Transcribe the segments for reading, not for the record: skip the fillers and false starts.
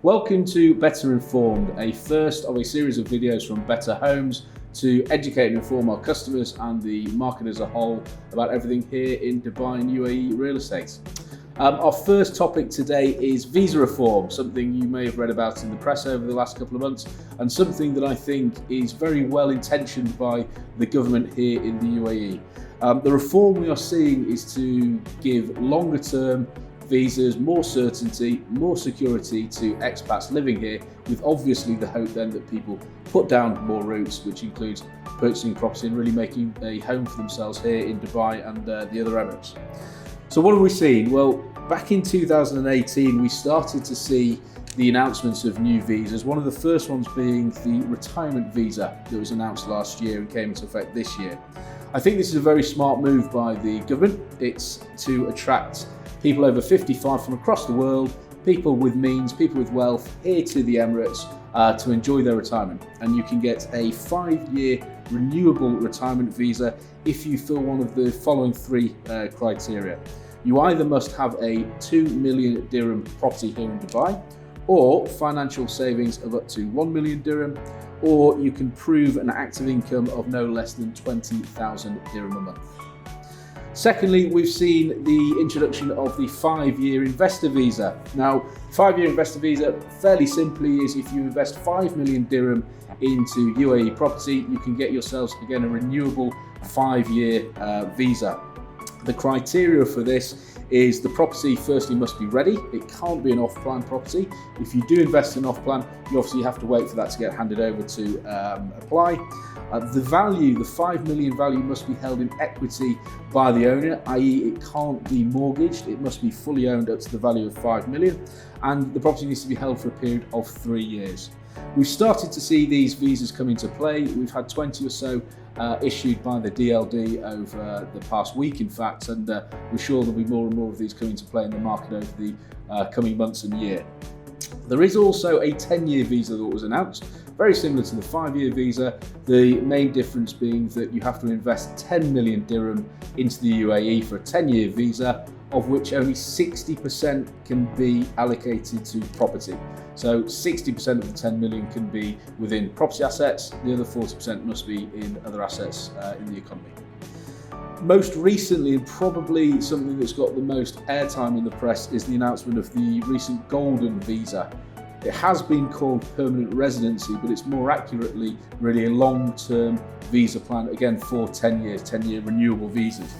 Welcome to Better Informed, a first of a series of videos from Betterhomes to educate and inform our customers and the market as a whole about everything here in Dubai and UAE real estate. Our first topic today is visa reform, something you may have read about in the press over the last couple of months, and something that I think is very well intentioned by the government here in the UAE. The reform we are seeing is to give longer term visas, more certainty, more security to expats living here, with obviously the hope then that people put down more roots, which includes purchasing property and really making a home for themselves here in Dubai and the other Emirates. So what have we seen? Well, back in 2018, we started to see the announcements of new visas. One of the first ones being the retirement visa that was announced last year and came into effect this year. I think this is a very smart move by the government. It's to attract people over 55 from across the world, people with means, people with wealth here to the Emirates to enjoy their retirement. And you can get a 5-year renewable retirement visa if you fill one of the following three criteria. You either must have a 2 million dirham property here in Dubai, or financial savings of up to 1 million dirham, or you can prove an active income of no less than 20,000 dirham a month. Secondly, we've seen the introduction of the 5-year investor visa. Now, 5-year investor visa, fairly simply, is if you invest 5 million dirham into UAE property, you can get yourselves, again, a renewable 5-year visa. The criteria for this is the property firstly must be ready. It can't be an off-plan property. If you do invest in off-plan, you obviously have to wait for that to get handed over to apply. The value, the 5 million value, must be held in equity by the owner, i.e. it can't be mortgaged. It must be fully owned up to the value of 5 million, and the property needs to be held for a period of 3 years. We've started to see these visas come into play. We've had 20 or so issued by the DLD over the past week, in fact, and we're sure there'll be more and more of these coming into play in the market over the coming months and year. There is also a 10-year visa that was announced, very similar to the 5-year visa, the main difference being that you have to invest 10 million dirham into the UAE for a 10-year visa, of which only 60% can be allocated to property. So 60% of the 10 million can be within property assets, the other 40% must be in other assets in the economy. Most recently, and probably something that's got the most airtime in the press, is the announcement of the recent golden visa. It has been called permanent residency, but it's more accurately really a long-term visa plan, again for 10 years, 10-year renewable visas.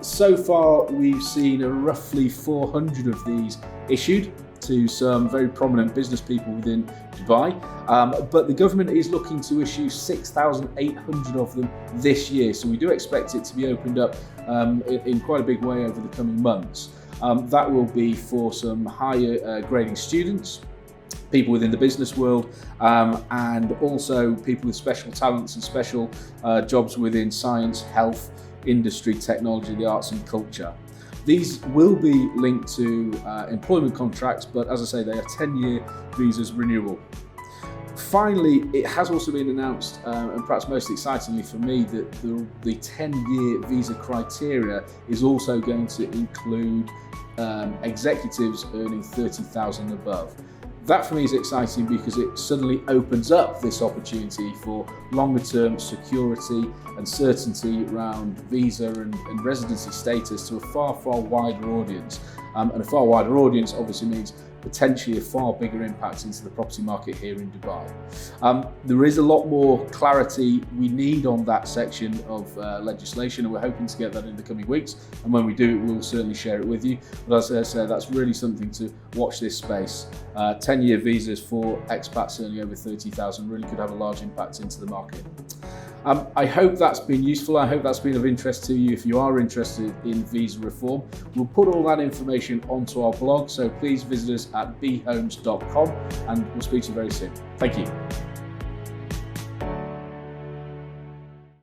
So far, we've seen roughly 400 of these issued to some very prominent business people within Dubai, but the government is looking to issue 6,800 of them this year, so we do expect it to be opened up in quite a big way over the coming months. That will be for some higher grading students, people within the business world, and also people with special talents and special jobs within science, health, industry, technology, the arts and culture. These will be linked to employment contracts, but as I say, they are 10-year visas renewable. Finally, it has also been announced, and perhaps most excitingly for me, that the 10-year visa criteria is also going to include executives earning 30,000 above. That for me is exciting because it suddenly opens up this opportunity for longer term security and certainty around visa and residency status to a far, far wider audience. And a far wider audience obviously means potentially a far bigger impact into the property market here in Dubai. There is a lot more clarity we need on that section of legislation, and we're hoping to get that in the coming weeks. And when we do, we'll certainly share it with you. But as I said, that's really something to watch this space. 10-year visas for expats earning over 30,000 really could have a large impact into the market. I hope that's been useful. I hope that's been of interest to you if you are interested in visa reform. We'll put all that information onto our blog, so please visit us at bhomes.com, and we'll speak to you very soon. Thank you.